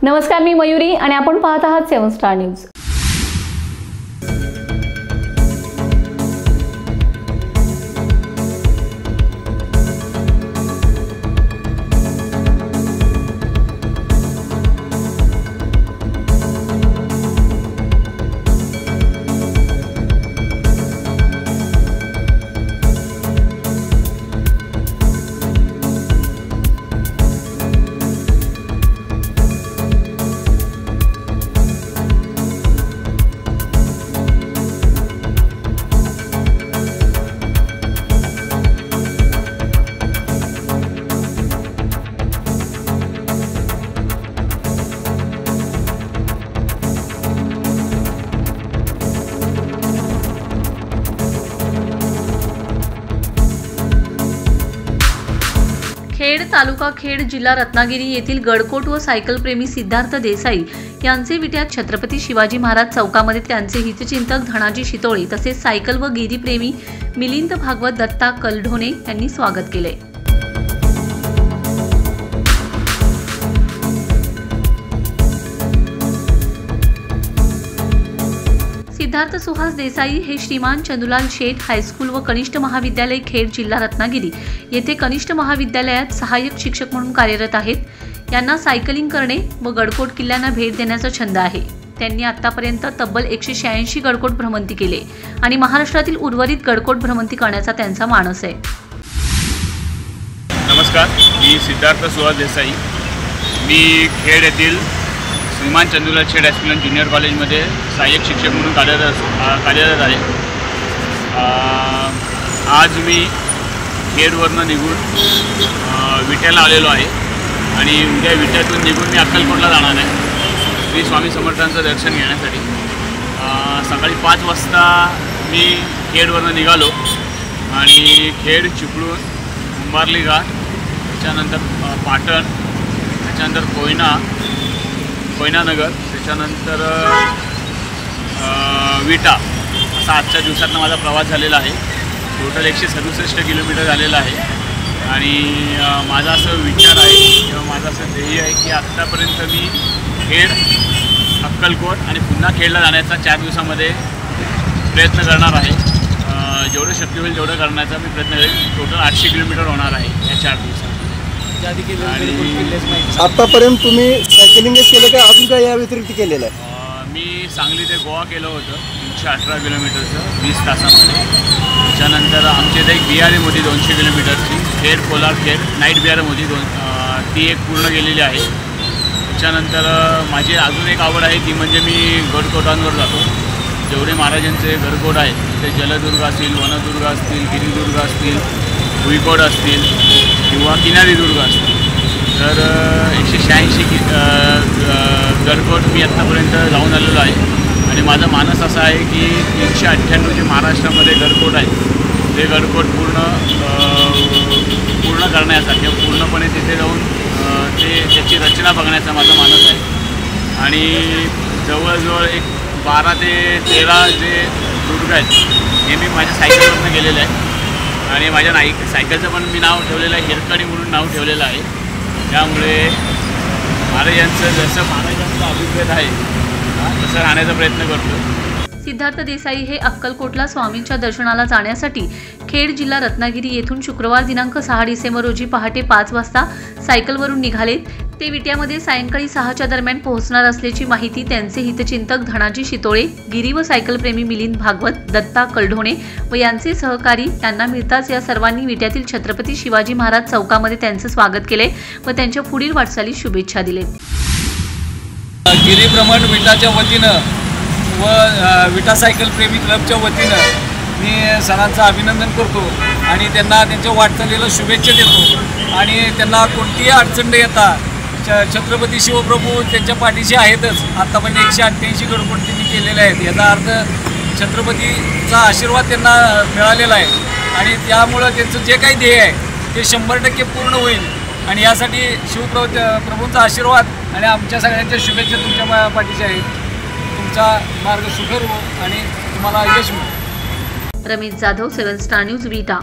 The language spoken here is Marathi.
नमस्कार, मी मयुरी आणि आपण पाहत आहात 7 स्टार न्यूज। खेड तालुका खेड जिल्हा रत्नागिरी येथील गडकोट व सायकल प्रेमी सिद्धार्थ देसाई यांचे विट्यात छत्रपती शिवाजी महाराज चौकामध्ये त्यांचे हितचिंतक धनाजी शितोळे तसेच सायकल व गिरीप्रेमी मिलिंद भागवत दत्ता कलढोणे यांनी स्वागत केले। सिद्धार्थ सुहास देसाई हे श्रीमान चंदुलाल शेठ हायस्कूल व कनिष्ठ महाविद्यालय खेड जिल्हा रत्नागिरी येथे कनिष्ठ महाविद्यालयात सहाय्यक शिक्षक म्हणून कार्यरत आहेत। यांना सायकलिंग करणे व गडकोट किल्ल्यांना भेट देण्याचा छंद आहे। त्यांनी आतापर्यंत तब्बल 186 गडकोट भ्रमंती केले आणि महाराष्ट्रातील उर्वरित गडकोट भ्रमंती करण्याचा त्यांचा मानस आहे। नमस्कार, मी सिद्धार्थ सुहास देसाई। मी खेड येथील श्रीमान चंदुलाल शेठ हायस्कूल आणि ज्युनियर कॉलेजमध्ये सहाय्यक शिक्षक म्हणून कार्यरत आहे। आज मी खेडवरनं निघून विट्याला आलेलो आहे आणि उद्या विट्यातून निघून मी अक्कलकोटला जाणार आहे श्री स्वामी समर्थांचं दर्शन घेण्यासाठी। सकाळी 5 वाजता मी खेडवरनं निघालो आणि खेड चिपळूण कुंभारली घाट, त्याच्यानंतर पाटण, त्याच्यानंतर कोयनानगर, त्याच्यानंतर विटा असा आजच्या दिवसातनं माझा प्रवास झालेला आहे। टोटल 167 किलोमीटर झालेला आहे आणि माझा असं विचार आहे किंवा माझं असं ध्येय आहे की आत्तापर्यंत मी खेड, अक्कलकोट आणि पुन्हा खेडला जाण्याचा 4 दिवसामध्ये प्रयत्न करणार आहे। जेवढं शक्य होईल तेवढं करण्याचा मी प्रयत्न करेन। टोटल 800 किलोमीटर होणार आहे या 4 दिवसात। आतापर्यंत तुम्ही सायकलिंगच केलं का अजून काय या व्यतिरिक्त केलेलं आहे? मी सांगली ते गोवा केलं होतं 318 किलोमीटरचं 20 तासामध्ये। त्याच्यानंतर आमच्या इथे एक बिहारी होती 200 किलोमीटरची, खेड कोलार खेड नाईट बिहार होती ती एक पूर्ण केलेली आहे। त्याच्यानंतर माझी अजून एक आवड आहे ती म्हणजे मी गडकोटांवर जातो। जेवढे महाराजांचे गडकोट आहेत ते जलदुर्ग असतील, वनदुर्ग असतील, गिरिदुर्ग असतील, भुईकोट असतील किंवा किनारी दुर्ग असतील, तर 186 गडकोट मी आत्तापर्यंत जाऊन आलेलो आहे आणि माझा मानस असा आहे की 398 जे महाराष्ट्रामध्ये गडकोट आहेत ते गडकोट पूर्ण करण्याचा किंवा पूर्णपणे तिथे जाऊन त्याची रचना बघण्याचा माझा मानस आहे। आणि जवळजवळ एक 12 ते 13 जे दुर्ग आहेत हे मी माझ्या सायकलवरनं गेलेलं आहे आणि माझ्या सायकलचं पण मी नाव ठेवलेलं आहे, हिरकणी म्हणून नाव ठेवलेलं आहे। त्यामुळे महाराजांचं जसं महाराजांचा अभिप्रेत आहे तसं राहण्याचा प्रयत्न करतो। सिद्धार्थ देसाई हे अक्कलकोटला स्वामींच्या दर्शनाला जाण्यासाठी खेड जिल्हा रत्नागिरी येथून शुक्रवार दिनांक 6 डिसेंबर रोजी पहाटे 5 वाजता सायकलवरून निघाले। ते विट्यामध्ये सायंकाळी 6च्या दरम्यान पोहोचणार असल्याची माहिती त्यांचे हितचिंतक धनाजी शितोळे, गिरी व सायकलप्रेमी मिलिंद भागवत दत्ता कलढोणे व यांचे सहकारी यांना मिळताच या सर्वांनी विट्यातील छत्रपती शिवाजी महाराज चौकामध्ये त्यांचे स्वागत केले व त्यांच्या पुढील वाटचालीस शुभेच्छा दिले। गिरी भ्रमण विटाच्या वतीनं व विटा सायकल प्रेमी क्लबच्या वतीनं मी सरांचं अभिनंदन करतो आणि त्यांना त्यांच्या वाटचालीला शुभेच्छा देतो आणि त्यांना कोणतीही अडचण न येता छत्रपती शिवप्रभू त्यांच्या पाठीशी आहेतच। आत्तापर्यंत 188 गडकोट त्यांनी केलेले आहेत। याचा अर्थ छत्रपतीचा आशीर्वाद त्यांना मिळालेला आहे आणि त्यामुळं त्यांचं जे काही ध्येय आहे ते 100% पूर्ण होईल आणि यासाठी शिवप्रभूंचा आशीर्वाद आणि आमच्या सगळ्यांच्या शुभेच्छा तुमच्या पाठीशी आहेत। तुमचा मार्ग सुकर हो आणि तुम्हाला यश मिळो। रमेश जाधव, 7 स्टार न्यूज, विटा।